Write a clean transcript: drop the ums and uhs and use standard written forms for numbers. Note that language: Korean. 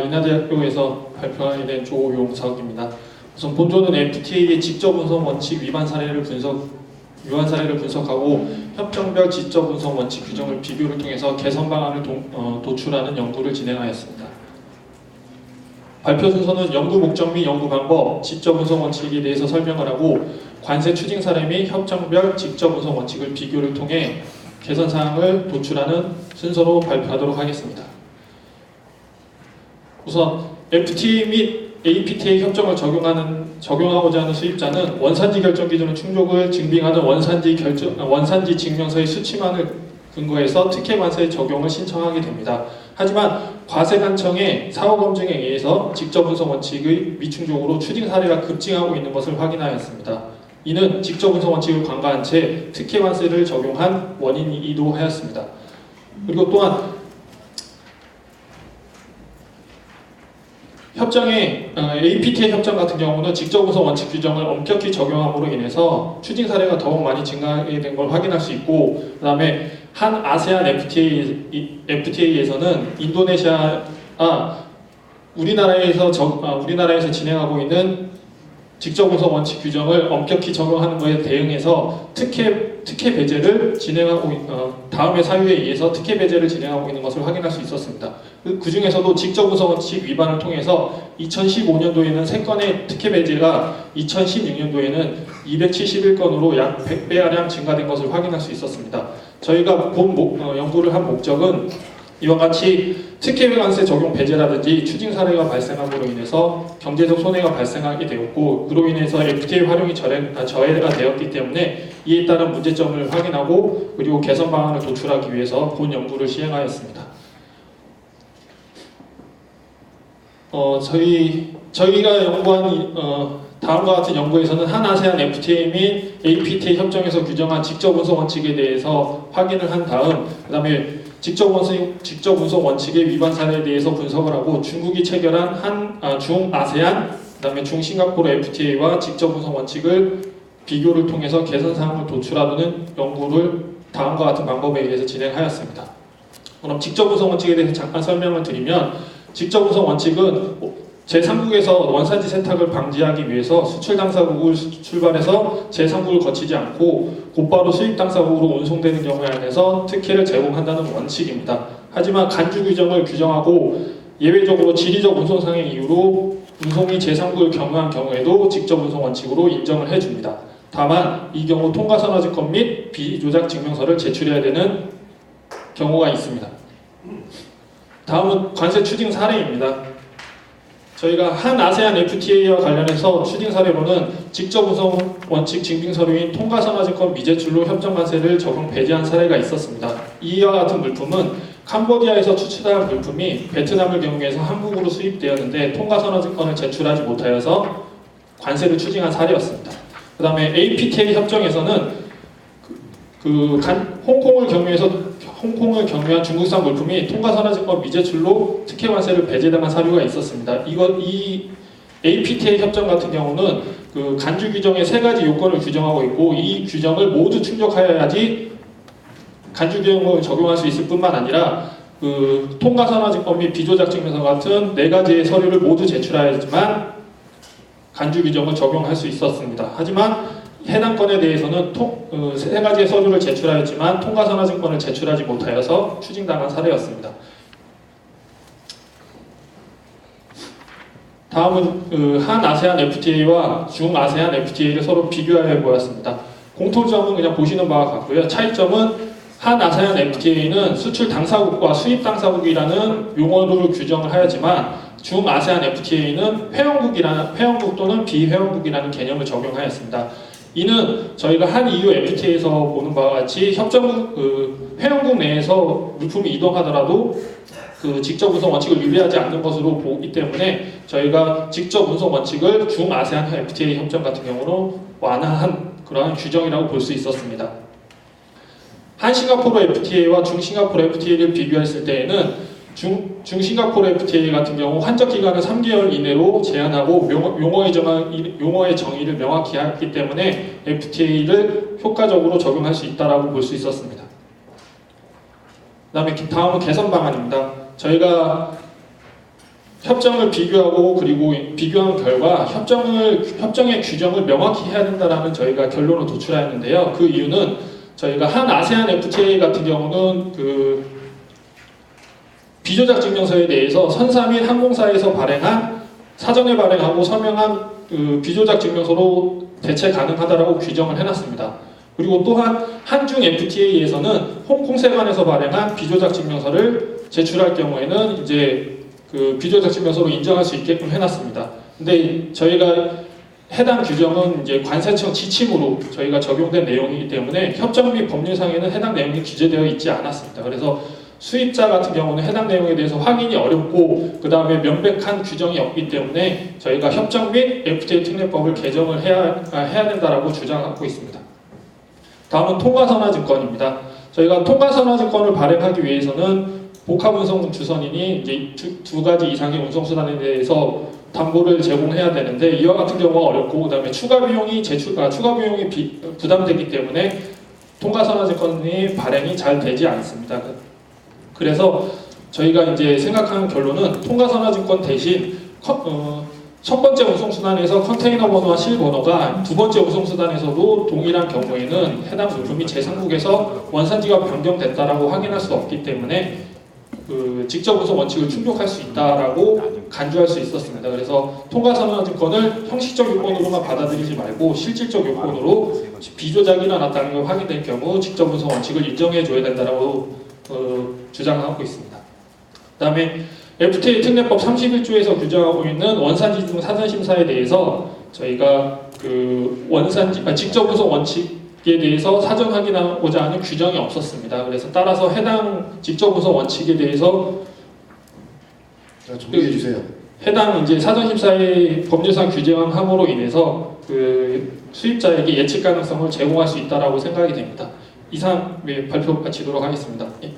인하대학교에서 발표하게 된 조용석입니다. 우선 본조는 FTA의 직접 운송 원칙 위반 사례를 분석하고 협정별 직접 운송 원칙 규정을 비교를 통해서 개선 방안을 도출하는 연구를 진행하였습니다. 발표 순서는 연구 목적 및 연구 방법, 직접 운송 원칙에 대해서 설명을 하고 관세 추징 사례 및 협정별 직접 운송 원칙을 비교를 통해 개선 사항을 도출하는 순서로 발표하도록 하겠습니다. 우선 FTA 및 APTA 협정을 적용하고자 하는 수입자는 원산지 결정 기준의 충족을 증빙하는 원산지 증명서의 수치만을 근거해서 특혜 관세 적용을 신청하게 됩니다. 하지만 과세관청의 사후 검증에 의해서 직접 운송 원칙의 미충족으로 추징 사례가 급증하고 있는 것을 확인하였습니다. 이는 직접 운송 원칙을 간과한 채 특혜 관세를 적용한 원인이기도 하였습니다. 그리고 또한 협정의 APTA 협정 같은 경우는 직접 운송 원칙 규정을 엄격히 적용함으로 인해서 추징 사례가 더욱 많이 증가하게 된 걸 확인할 수 있고, 그 다음에 한 아세안 FTA에서는 인도네시아가 우리나라에서 진행하고 있는 직접 운송 원칙 규정을 엄격히 적용하는 것에 대응해서 특혜 배제를 다음의 사유에 의해서 특혜 배제를 진행하고 있는 것을 확인할 수 있었습니다. 그 중에서도 직접 운송 원칙 위반을 통해서 2015년도에는 3건의 특혜 배제가 2016년도에는 271건으로 약 100배가량 증가된 것을 확인할 수 있었습니다. 저희가 연구를 한 목적은 이와 같이 특혜 관세 적용 배제라든지 추징 사례가 발생함으로 인해서 경제적 손해가 발생하게 되었고, 그로 인해서 FTA 활용이 저해가 되었기 때문에 이에 따른 문제점을 확인하고 그리고 개선 방안을 도출하기 위해서 본 연구를 시행하였습니다. 저희가 연구한 다음과 같은 연구에서는 한 아세안 FTA 및 APTA 협정에서 규정한 직접 운송 원칙에 대해서 확인을 한 다음, 그 다음에 직접 운송 원칙의 위반 사례에 대해서 분석을 하고 중국이 체결한 중아세안, 그 다음에 중싱가포르 FTA와 직접 운송 원칙을 비교를 통해서 개선 사항을 도출하는 연구를 다음과 같은 방법에 의해서 진행하였습니다. 그럼 직접 운송 원칙에 대해서 잠깐 설명을 드리면, 직접 운송 원칙은 제3국에서 원산지 세탁을 방지하기 위해서 수출 당사국을 출발해서 제3국을 거치지 않고 곧바로 수입 당사국으로 운송되는 경우에 한해서 특혜를 제공한다는 원칙입니다. 하지만 간주 규정을 규정하고 예외적으로 지리적 운송상의 이유로 운송이 제3국을 경유한 경우에도 직접 운송 원칙으로 인정을 해줍니다. 다만 이 경우 통과선언증권 및 비조작 증명서를 제출해야 되는 경우가 있습니다. 다음은 관세 추징 사례입니다. 저희가 한 아세안 FTA와 관련해서 추징 사례로는 직접 운송 원칙 증빙 서류인 통과선언증권 미제출로 협정 관세를 적용 배제한 사례가 있었습니다. 이와 같은 물품은 캄보디아에서 추출한 물품이 베트남을 경유해서 한국으로 수입되었는데 통과선언증권을 제출하지 못하여서 관세를 추징한 사례였습니다. 그 다음에 APTA 협정에서는 홍콩을 경유한 중국산 물품이 통과선언증권 미제출로 특혜 관세를 배제당한 사유가 있었습니다. 이 APTA 협정 같은 경우는 간주 규정의 3가지 요건을 규정하고 있고, 이 규정을 모두 충족하여야지 간주 규정을 적용할 수 있을 뿐만 아니라 통과선언증권 및 비조작 증명서 같은 4가지의 서류를 모두 제출하여야지만 간주 규정을 적용할 수 있었습니다. 하지만 해당 건에 대해서는 3가지의 서류를 제출하였지만 통과선언증권을 제출하지 못하여서 추징당한 사례였습니다. 다음은 한 아세안 FTA와 중아세안 FTA를 서로 비교하여 보았습니다. 공통점은 그냥 보시는 바와 같고요. 차이점은 한 아세안 FTA는 수출 당사국과 수입 당사국이라는 용어를 규정을 하였지만 중아세안 FTA는 회원국 또는 비회원국이라는 개념을 적용하였습니다. 이는 저희가 한 EU FTA에서 보는 바와 같이 회원국 내에서 물품이 이동하더라도 직접 운송 원칙을 위배하지 않는 것으로 보기 때문에 저희가 직접 운송 원칙을 중아세안 FTA 협정 같은 경우로 완화한 그러한 규정이라고 볼 수 있었습니다. 한 싱가포르 FTA와 중싱가포르 FTA를 비교했을 때에는 중싱가포르 FTA 같은 경우 환적 기간을 3개월 이내로 제한하고 용어의 정의를 명확히 했기 때문에 FTA를 효과적으로 적용할 수 있다라고 볼 수 있었습니다. 다음은 개선 방안입니다. 저희가 협정을 비교하고 그리고 비교한 결과 협정의 규정을 명확히 해야 된다라는 저희가 결론을 도출하였는데요. 그 이유는 저희가 한 아세안 FTA 같은 경우는 그 비조작 증명서에 대해서 선사 및 항공사에서 발행한 사전에 발행하고 서명한 그 비조작 증명서로 대체 가능하다라고 규정을 해놨습니다. 그리고 또한 한중 FTA에서는 홍콩 세관에서 발행한 비조작 증명서를 제출할 경우에는 이제 그 비조작 증명서로 인정할 수 있게끔 해놨습니다. 근데 저희가 해당 규정은 이제 관세청 지침으로 저희가 적용된 내용이기 때문에 협정 및 법률상에는 해당 내용이 기재되어 있지 않았습니다. 그래서 수입자 같은 경우는 해당 내용에 대해서 확인이 어렵고 그 다음에 명백한 규정이 없기 때문에 저희가 협정 및 FTA 특례법을 개정을 해야 된다라고 주장하고 있습니다. 다음은 통과선화증권입니다. 저희가 통과선화증권을 발행하기 위해서는 복합운송 주선인이 이제 두 가지 이상의 운송수단에 대해서 담보를 제공해야 되는데 이와 같은 경우가 어렵고 그 다음에 추가 비용이 부담되기 때문에 통과선화증권이 발행이 잘 되지 않습니다. 그래서 저희가 이제 생각하는 결론은 통과선화증권 대신 첫 번째 운송수단에서 컨테이너 번호와 실 번호가 두 번째 운송수단에서도 동일한 경우에는 해당 물품이 제3국에서 원산지가 변경됐다라고 확인할 수 없기 때문에 그 직접 운송 원칙을 충족할 수 있다라고 간주할 수 있었습니다. 그래서 통과선화증권을 형식적 요건으로만 받아들이지 말고 실질적 요건으로 비조작이 일어났다는 걸 확인된 경우 직접 운송 원칙을 인정해줘야 된다라고 주장하고 있습니다. 그다음에 FTA 특례법 31조에서 규정하고 있는 원산지 등 사전 심사에 대해서 저희가 그 직접 운송 원칙에 대해서 사전 확인하고자 하는 규정이 없었습니다. 그래서 따라서 해당 직접 운송 원칙에 대해서 정리해 주세요. 해당 이제 사전 심사의 법률상 규정함으로 인해서 그 수입자에게 예측 가능성을 제공할 수 있다라고 생각이 됩니다. 이상 발표 마치도록 하겠습니다. 예.